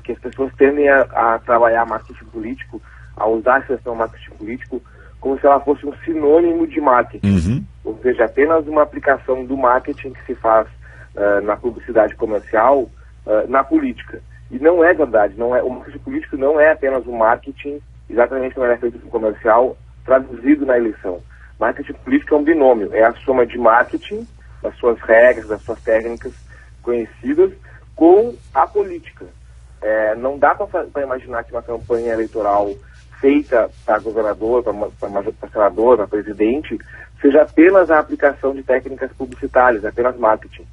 que as pessoas tendem a trabalhar marketing político, a usar a expressão marketing político, como se ela fosse um sinônimo de marketing. Ou seja, apenas uma aplicação do marketing que se faz na publicidade comercial, na política. E não é verdade. O marketing político não é apenas um marketing, exatamente como ele é feito no comercial, traduzido na eleição. Marketing político é um binômio, é a soma de marketing, das suas regras, das suas técnicas conhecidas, com a política. Não dá para imaginar que uma campanha eleitoral feita para governador, para senador, para presidente, seja apenas a aplicação de técnicas publicitárias, apenas marketing.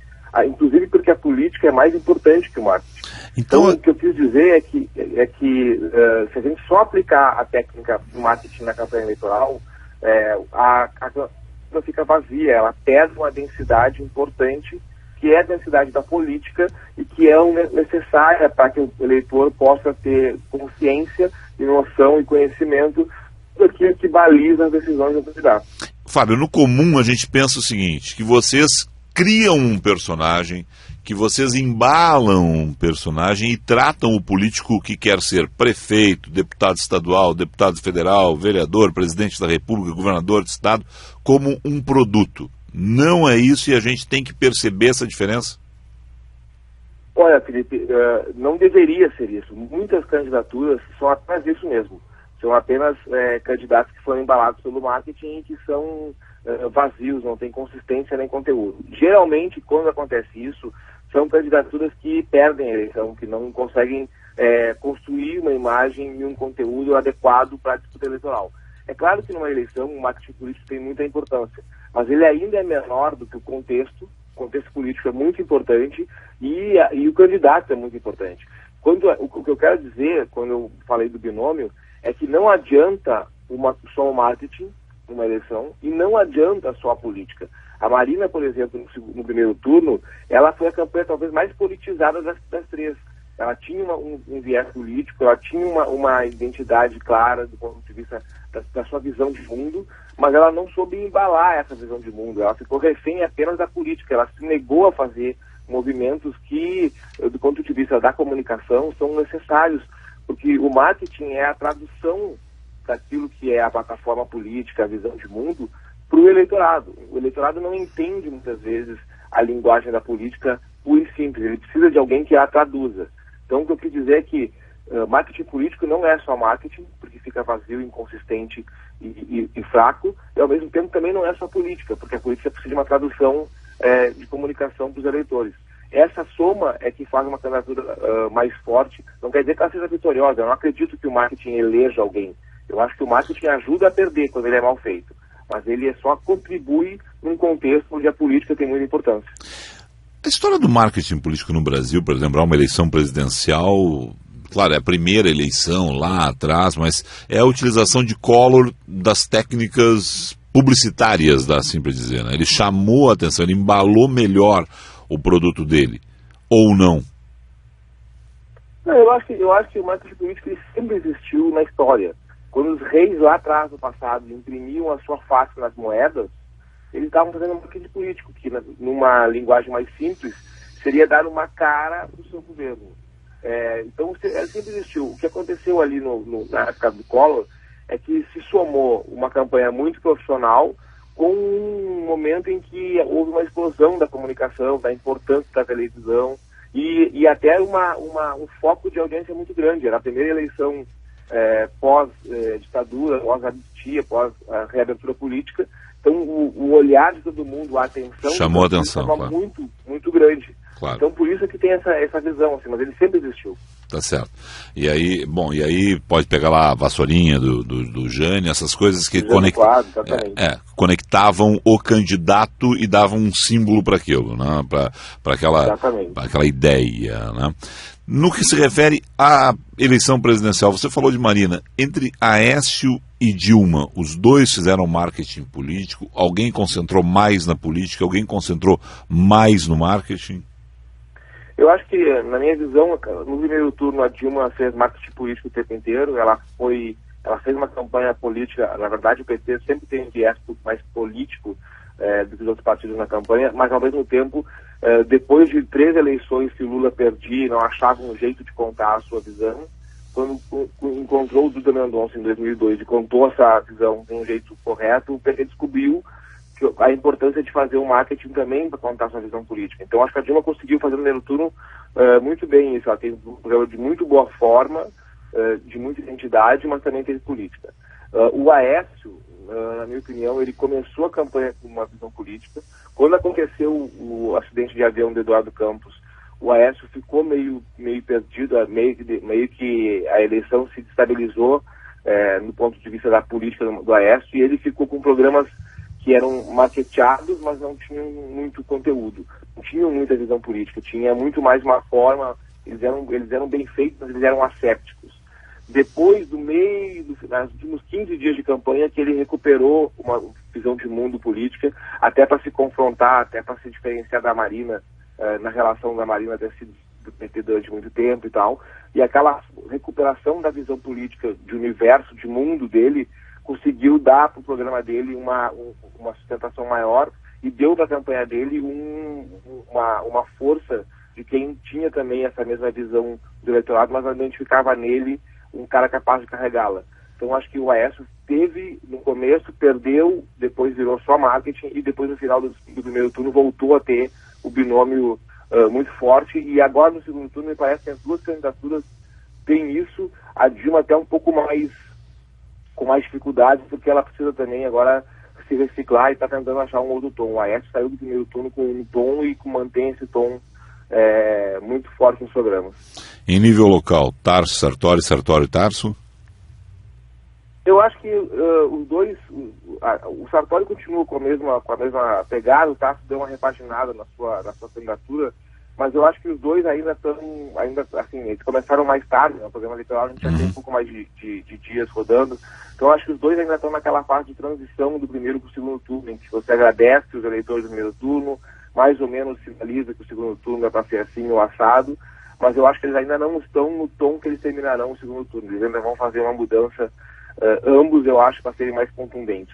Inclusive porque a política é mais importante que o marketing. Então o que eu quis dizer é que se a gente só aplicar a técnica do marketing na campanha eleitoral, a campanha fica vazia, ela perde uma densidade importante, que é a densidade da política e que é necessária para que o eleitor possa ter consciência e noção e conhecimento daquilo que baliza as decisões do candidato. Fábio, no comum a gente pensa o seguinte, que vocês criam um personagem, que vocês embalam um personagem e tratam o político que quer ser prefeito, deputado estadual, deputado federal, vereador, presidente da República, governador de estado, como um produto. Não é isso e a gente tem que perceber essa diferença? Olha, Felipe, não deveria ser isso. Muitas candidaturas são apenas isso mesmo. São apenas candidatos que foram embalados pelo marketing e que são vazios, não tem consistência nem conteúdo. Geralmente, quando acontece isso, são candidaturas que perdem a eleição, que não conseguem construir uma imagem e um conteúdo adequado para a disputa eleitoral. É claro que numa eleição o marketing político tem muita importância, mas ele ainda é menor do que o contexto. O contexto político é muito importante e o candidato é muito importante. O que eu quero dizer, quando eu falei do binômio, é que não adianta só o marketing numa eleição e não adianta só a política. A Marina, por exemplo, no primeiro turno, ela foi a campanha talvez mais politizada das três. Ela tinha um viés político, ela tinha uma identidade clara do ponto de vista da sua visão de mundo, mas ela não soube embalar essa visão de mundo. Ela ficou refém apenas da política. Ela se negou a fazer movimentos que, do ponto de vista da comunicação, são necessários, porque o marketing é a tradução daquilo que é a plataforma política, a visão de mundo, para o eleitorado. O eleitorado não entende, muitas vezes, a linguagem da política pura e simples. Ele precisa de alguém que a traduza. Então, o que eu quis dizer é que marketing político não é só marketing, porque fica vazio, inconsistente e fraco, e ao mesmo tempo também não é só política, porque a política precisa de uma tradução de comunicação para os eleitores. Essa soma é que faz uma candidatura mais forte. Não quer dizer que ela seja vitoriosa. Eu não acredito que o marketing eleja alguém. Eu acho que o marketing ajuda a perder quando ele é mal feito, mas ele só contribui num contexto onde a política tem muita importância. A história do marketing político no Brasil, por exemplo, é uma eleição presidencial, claro, é a primeira eleição lá atrás, mas é a utilização de Collor das técnicas publicitárias, dá assim para dizer, né? Ele chamou a atenção, ele embalou melhor o produto dele, ou não? Não, eu acho que o marketing político ele sempre existiu na história. Quando os reis lá atrás, no passado, imprimiam a sua face nas moedas, eles estavam fazendo um marketing político, que numa linguagem mais simples, seria dar uma cara para o seu governo. Então, ela sempre existiu. O que aconteceu ali na época do Collor é que se somou uma campanha muito profissional com um momento em que houve uma explosão da comunicação, da importância da televisão e até um foco de audiência muito grande. Era a primeira eleição pós-ditadura, pós-anistia, pós-reabertura política. Então, o olhar de todo mundo, a atenção... Chamou a atenção, estava muito, muito grande. Claro. Então, por isso é que tem essa visão, assim, mas ele sempre existiu. Tá certo. E aí pode pegar lá a vassourinha do Jânio, essas coisas que conectavam o candidato e davam um símbolo para aquilo, né? Para aquela ideia, né? No que se refere à eleição presidencial, você falou de Marina. Entre Aécio e Dilma, os dois fizeram marketing político? Alguém concentrou mais na política? Alguém concentrou mais no marketing? Eu acho que, na minha visão, no primeiro turno a Dilma fez marketing político o tempo inteiro. Ela fez uma campanha política. Na verdade, o PT sempre tem um viés mais político do que os outros partidos na campanha, mas ao mesmo tempo depois de 3 eleições que o Lula perdia e não achava um jeito de contar a sua visão, quando encontrou o Duda Mendonça em 2002 e contou essa visão de um jeito correto, o PT descobriu a importância de fazer um marketing também para contar sua visão política. Então, acho que a Dilma conseguiu fazer no primeiro turno muito bem isso. Ela tem um programa de muito boa forma, de muita identidade, mas também teve política. O Aécio, na minha opinião, ele começou a campanha com uma visão política. Quando aconteceu o acidente de avião do Eduardo Campos, o Aécio ficou meio perdido, meio que a eleição se destabilizou no ponto de vista da política do Aécio, e ele ficou com programas que eram marketeados, mas não tinham muito conteúdo, não tinham muita visão política, tinha muito mais uma forma, eles eram bem feitos, mas eles eram assépticos. Depois nos últimos 15 dias de campanha, que ele recuperou uma visão de mundo política, até para se confrontar, até para se diferenciar da Marina, na relação da Marina ter sido do PT durante muito tempo e tal, e aquela recuperação da visão política de universo, de mundo dele, conseguiu dar para o programa dele uma sustentação maior e deu para a campanha dele uma força de quem tinha também essa mesma visão do eleitorado, mas identificava nele um cara capaz de carregá-la. Então, acho que o Aécio teve, no começo, perdeu, depois virou só marketing e depois, no final do primeiro turno, voltou a ter o binômio muito forte. E agora, no segundo turno, me parece que as duas candidaturas têm isso. A Dilma até um pouco mais com mais dificuldade, porque ela precisa também agora se reciclar e está tentando achar um outro tom. O Aécio saiu do primeiro turno com um tom e mantém esse tom muito forte nos programas. Em nível local, Tarso, Sartori, Sartori, Tarso? Eu acho que os dois, o Sartori continua com a mesma pegada, o Tarso deu uma repaginada na sua candidatura, mas eu acho que os dois ainda estão, assim, eles começaram mais tarde, no programa eleitoral a gente já tem um pouco mais de dias rodando, então eu acho que os dois ainda estão naquela fase de transição do primeiro para o segundo turno, em que você agradece os eleitores do primeiro turno, mais ou menos sinaliza que o segundo turno é para ser assim ou assado, mas eu acho que eles ainda não estão no tom que eles terminarão o segundo turno, eles ainda vão fazer uma mudança, ambos eu acho, para serem mais contundentes.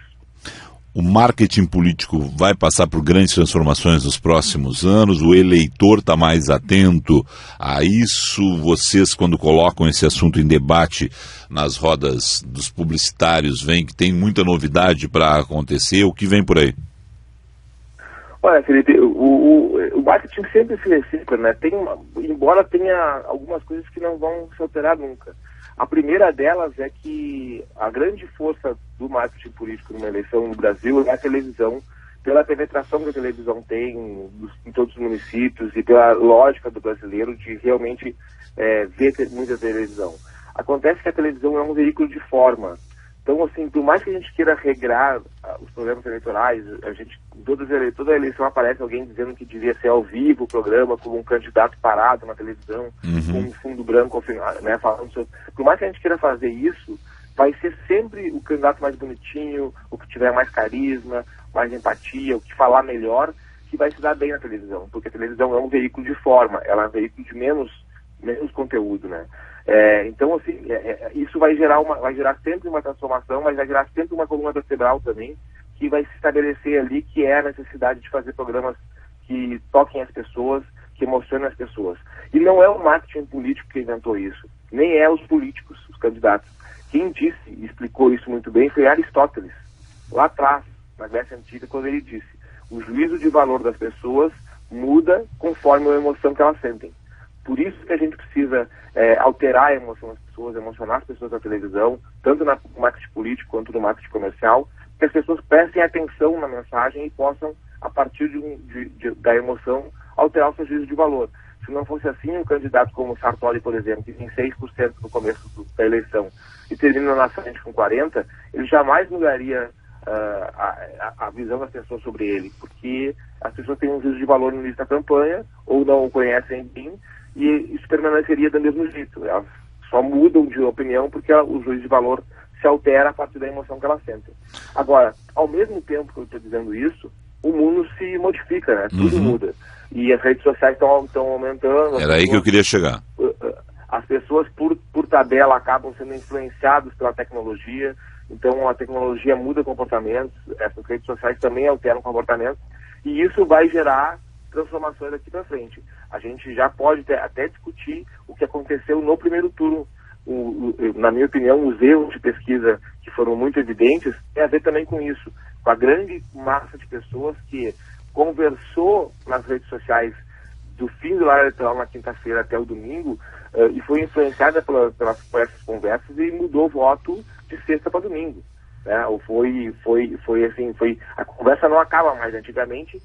O marketing político vai passar por grandes transformações nos próximos anos? O eleitor está mais atento a isso? Vocês, quando colocam esse assunto em debate nas rodas dos publicitários, veem que tem muita novidade para acontecer? O que vem por aí? Olha, Felipe, o marketing sempre se recicla, né? Embora tenha algumas coisas que não vão se alterar nunca. A primeira delas é que a grande força do marketing político numa eleição no Brasil é a televisão, pela penetração que a televisão tem em todos os municípios e pela lógica do brasileiro de realmente ver muita televisão. Acontece que a televisão é um veículo de forma. Então, assim, por mais que a gente queira regrar os programas eleitorais, toda eleição aparece alguém dizendo que devia ser ao vivo o programa, com um candidato parado na televisão, com um fundo branco, né, falando sobre... Por mais que a gente queira fazer isso, vai ser sempre o candidato mais bonitinho, o que tiver mais carisma, mais empatia, o que falar melhor, que vai se dar bem na televisão, porque a televisão é um veículo de forma, ela é um veículo de menos conteúdo, né? Então, assim, isso vai gerar sempre uma transformação, mas vai gerar sempre uma coluna vertebral também, que vai se estabelecer ali, que é a necessidade de fazer programas que toquem as pessoas, que emocionem as pessoas. E não é o marketing político que inventou isso, nem é os políticos, os candidatos. Quem disse e explicou isso muito bem foi Aristóteles, lá atrás, na Grécia Antiga, quando ele disse: o juízo de valor das pessoas muda conforme a emoção que elas sentem. Por isso que a gente precisa alterar a emoção das pessoas, emocionar as pessoas na televisão, tanto no marketing político quanto no marketing comercial, que as pessoas prestem atenção na mensagem e possam, a partir da emoção, alterar o seu juízo de valor. Se não fosse assim, um candidato como Sartori, por exemplo, que tem 6% no começo da eleição e termina na frente com 40%, ele jamais mudaria a visão das pessoas sobre ele, porque as pessoas têm um juízo de valor no início da campanha, ou não o conhecem bem, e isso permaneceria do mesmo jeito. Elas só mudam de opinião porque o juízo de valor se altera a partir da emoção que elas sentem. Agora, ao mesmo tempo que eu estou dizendo isso, o mundo se modifica, né? Tudo muda. E as redes sociais estão aumentando. Era aí que eu queria chegar. As pessoas, por tabela, acabam sendo influenciadas pela tecnologia. Então, a tecnologia muda comportamentos. Essas redes sociais também alteram comportamentos. E isso vai gerar transformações daqui para frente. A gente já pode até discutir o que aconteceu no primeiro turno. Na minha opinião, os erros de pesquisa que foram muito evidentes tem a ver também com isso, com a grande massa de pessoas que conversou nas redes sociais do fim do horário eleitoral na quinta-feira até o domingo e foi influenciada por essas conversas e mudou o voto de sexta para domingo. Né? Ou foi assim, a conversa não acaba mais. Antigamente,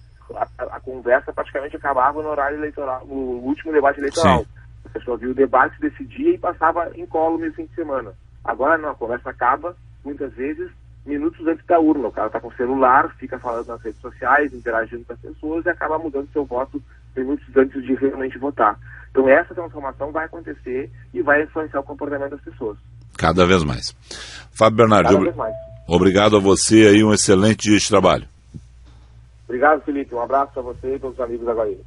a conversa praticamente acabava no horário eleitoral, no último debate eleitoral. Sim. A pessoa via o debate, decidia e passava incólume no fim de semana. Agora não, a conversa acaba, muitas vezes, minutos antes da urna. O cara está com o celular, fica falando nas redes sociais, interagindo com as pessoas e acaba mudando seu voto minutos antes de realmente votar. Então essa transformação vai acontecer e vai influenciar o comportamento das pessoas. Cada vez mais. Fábio Bernardi, obrigado a você aí, um excelente dia de trabalho. Obrigado, Felipe. Um abraço a você e todos os amigos da Guaíra.